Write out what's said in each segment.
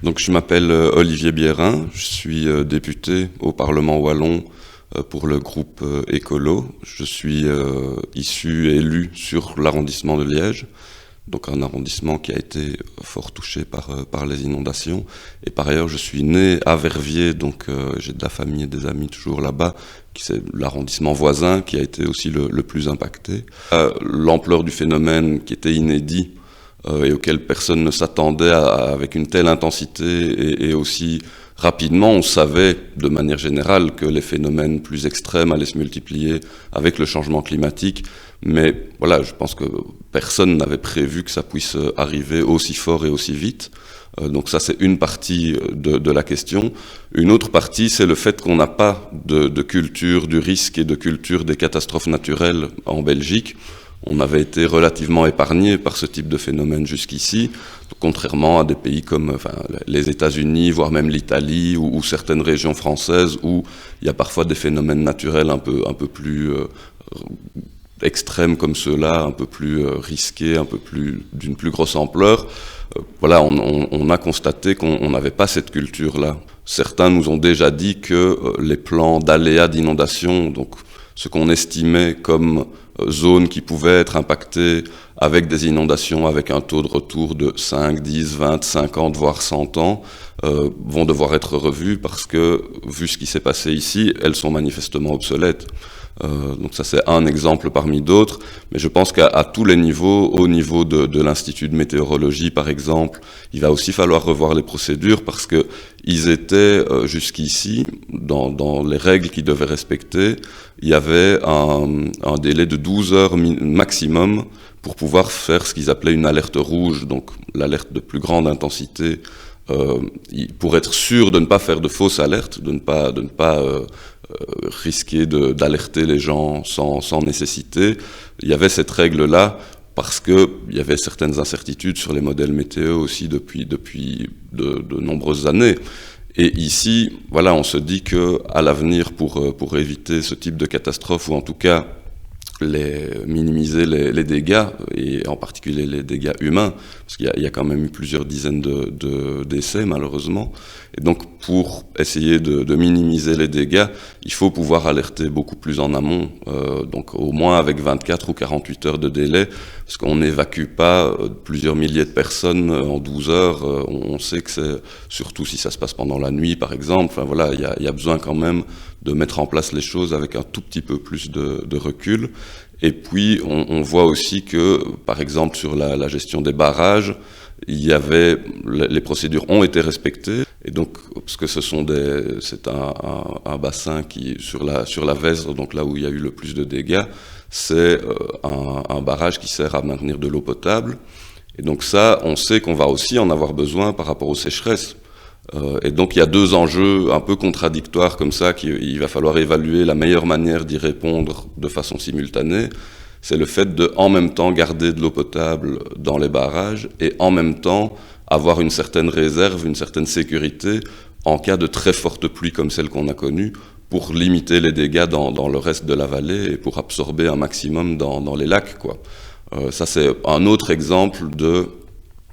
Donc je m'appelle Olivier Biérin, je suis député au Parlement wallon pour le groupe Écolo. Je suis issu et élu sur l'arrondissement de Liège, donc un arrondissement qui a été fort touché par les inondations. Et par ailleurs, je suis né à Verviers, donc j'ai de la famille et des amis toujours là-bas, qui c'est l'arrondissement voisin qui a été aussi le plus impacté. L'ampleur du phénomène qui était inédit et auquel personne ne s'attendait avec une telle intensité et aussi rapidement, on savait de manière générale que les phénomènes plus extrêmes allaient se multiplier avec le changement climatique, mais voilà, je pense que personne n'avait prévu que ça puisse arriver aussi fort et aussi vite. Donc ça, c'est une partie de la question. Une autre partie, c'est le fait qu'on n'a pas de culture du risque et de culture des catastrophes naturelles en Belgique. On avait été relativement épargné par ce type de phénomène jusqu'ici, contrairement à des pays comme les États-Unis, voire même l'Italie ou certaines régions françaises où il y a parfois des phénomènes naturels un peu plus extrêmes comme ceux-là, un peu plus risqués, un peu plus d'une plus grosse ampleur. Voilà, on a constaté qu'on n'avait pas cette culture-là. Certains nous ont déjà dit que les plans d'aléas d'inondation, donc ce qu'on estimait comme zones qui pouvaient être impactées avec des inondations, avec un taux de retour de 5, 10, 20, 50, voire 100 ans, vont devoir être revues parce que, vu ce qui s'est passé ici, elles sont manifestement obsolètes. Donc ça c'est un exemple parmi d'autres, mais je pense qu'à tous les niveaux, au niveau de l'Institut de météorologie par exemple, il va aussi falloir revoir les procédures parce que ils étaient jusqu'ici, dans les règles qu'ils devaient respecter, il y avait un délai de 12 heures maximum pour pouvoir faire ce qu'ils appelaient une alerte rouge, donc l'alerte de plus grande intensité, pour être sûr de ne pas faire de fausses alertes, de ne pas risquer d'alerter les gens sans nécessité. Il y avait cette règle-là parce qu'il y avait certaines incertitudes sur les modèles météo aussi depuis de nombreuses années. Et ici, voilà, on se dit qu'à l'avenir, pour éviter ce type de catastrophe, ou en tout cas minimiser les dégâts, et en particulier les dégâts humains, parce qu'il y a quand même eu plusieurs dizaines de décès malheureusement, et donc pour essayer de minimiser les dégâts, il faut pouvoir alerter beaucoup plus en amont, donc au moins avec 24 ou 48 heures de délai, parce qu'on n'évacue pas plusieurs milliers de personnes en 12 heures, on sait que c'est, surtout si ça se passe pendant la nuit par exemple, enfin voilà, il y a besoin quand même de mettre en place les choses avec un tout petit peu plus de recul. Et puis, on voit aussi que, par exemple, sur la gestion des barrages, les procédures ont été respectées. Et donc, parce que c'est un bassin qui, sur la Vesdre, donc là où il y a eu le plus de dégâts, c'est un barrage qui sert à maintenir de l'eau potable. Et donc ça, on sait qu'on va aussi en avoir besoin par rapport aux sécheresses. Et donc il y a deux enjeux un peu contradictoires comme ça qu'il va falloir évaluer la meilleure manière d'y répondre de façon simultanée. C'est le fait de en même temps garder de l'eau potable dans les barrages et en même temps avoir une certaine réserve, une certaine sécurité en cas de très forte pluie comme celle qu'on a connue pour limiter les dégâts dans le reste de la vallée et pour absorber un maximum dans les lacs, quoi. Ça c'est un autre exemple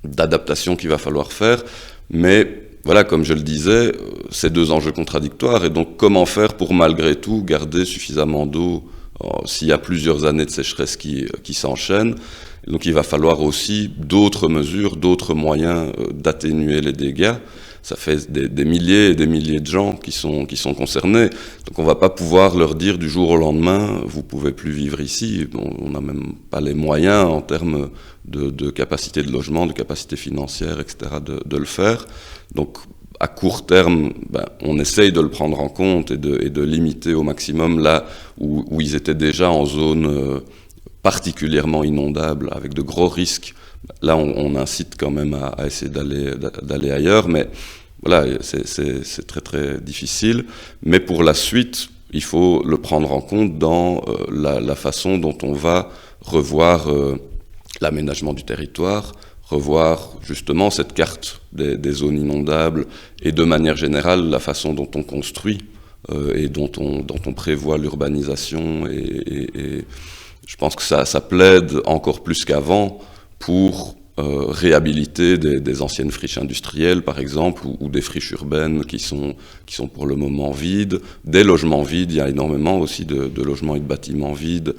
d'adaptation qu'il va falloir faire, mais voilà, comme je le disais, c'est deux enjeux contradictoires, et donc comment faire pour malgré tout garder suffisamment d'eau s'il y a plusieurs années de sécheresse qui s'enchaînent. Donc il va falloir aussi d'autres mesures, d'autres moyens d'atténuer les dégâts. Ça fait des milliers et des milliers de gens qui sont concernés. Donc on ne va pas pouvoir leur dire du jour au lendemain, vous pouvez plus vivre ici. On n'a même pas les moyens en termes de capacité de logement, de capacité financière, etc. de le faire. Donc à court terme, on essaye de le prendre en compte et de limiter au maximum là où ils étaient déjà en zone particulièrement inondable, avec de gros risques. Là, on incite quand même à essayer d'aller ailleurs, mais voilà, c'est très très difficile. Mais pour la suite, il faut le prendre en compte dans la façon dont on va revoir l'aménagement du territoire, revoir justement cette carte des zones inondables et de manière générale la façon dont on construit et dont on prévoit l'urbanisation et je pense que ça plaide encore plus qu'avant pour réhabiliter des anciennes friches industrielles, par exemple, ou des friches urbaines qui sont pour le moment vides, des logements vides. Il y a énormément aussi de logements et de bâtiments vides.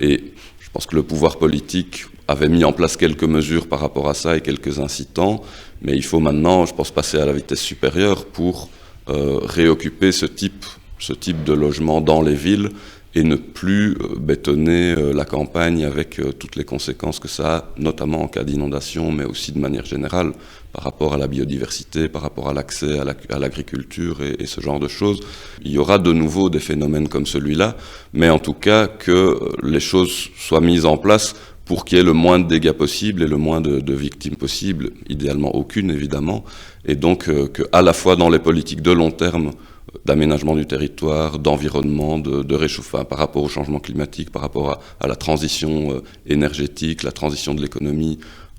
Et je pense que le pouvoir politique avait mis en place quelques mesures par rapport à ça et quelques incitants, mais il faut maintenant, je pense, passer à la vitesse supérieure pour réoccuper ce type de logement dans les villes et ne plus bétonner la campagne avec toutes les conséquences que ça a, notamment en cas d'inondation, mais aussi de manière générale, par rapport à la biodiversité, par rapport à l'accès à l'agriculture et ce genre de choses. Il y aura de nouveau des phénomènes comme celui-là, mais en tout cas que les choses soient mises en place pour qu'il y ait le moins de dégâts possible et le moins de victimes possibles, idéalement aucune évidemment, et donc qu'à la fois dans les politiques de long terme, d'aménagement du territoire, d'environnement, de réchauffement par rapport au changement climatique, par rapport à la transition énergétique, la transition de l'économie.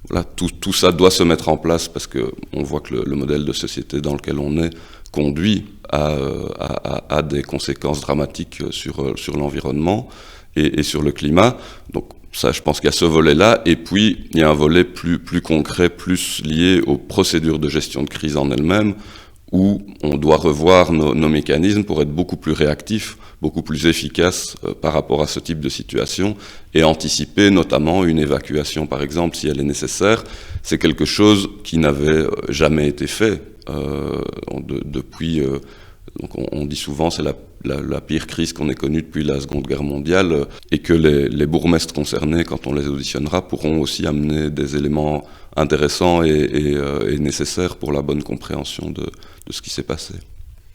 Voilà, tout ça doit se mettre en place parce qu'on voit que le modèle de société dans lequel on est conduit à des conséquences dramatiques sur l'environnement et sur le climat. Donc ça, je pense qu'il y a ce volet-là. Et puis, il y a un volet plus concret, plus lié aux procédures de gestion de crise en elles-mêmes, où on doit revoir nos mécanismes pour être beaucoup plus réactifs, beaucoup plus efficaces par rapport à ce type de situation et anticiper notamment une évacuation, par exemple, si elle est nécessaire. C'est quelque chose qui n'avait jamais été fait depuis... donc on dit souvent c'est la pire crise qu'on ait connue depuis la Seconde Guerre mondiale et que les bourgmestres concernés, quand on les auditionnera, pourront aussi amener des éléments intéressants et nécessaires pour la bonne compréhension de ce qui s'est passé.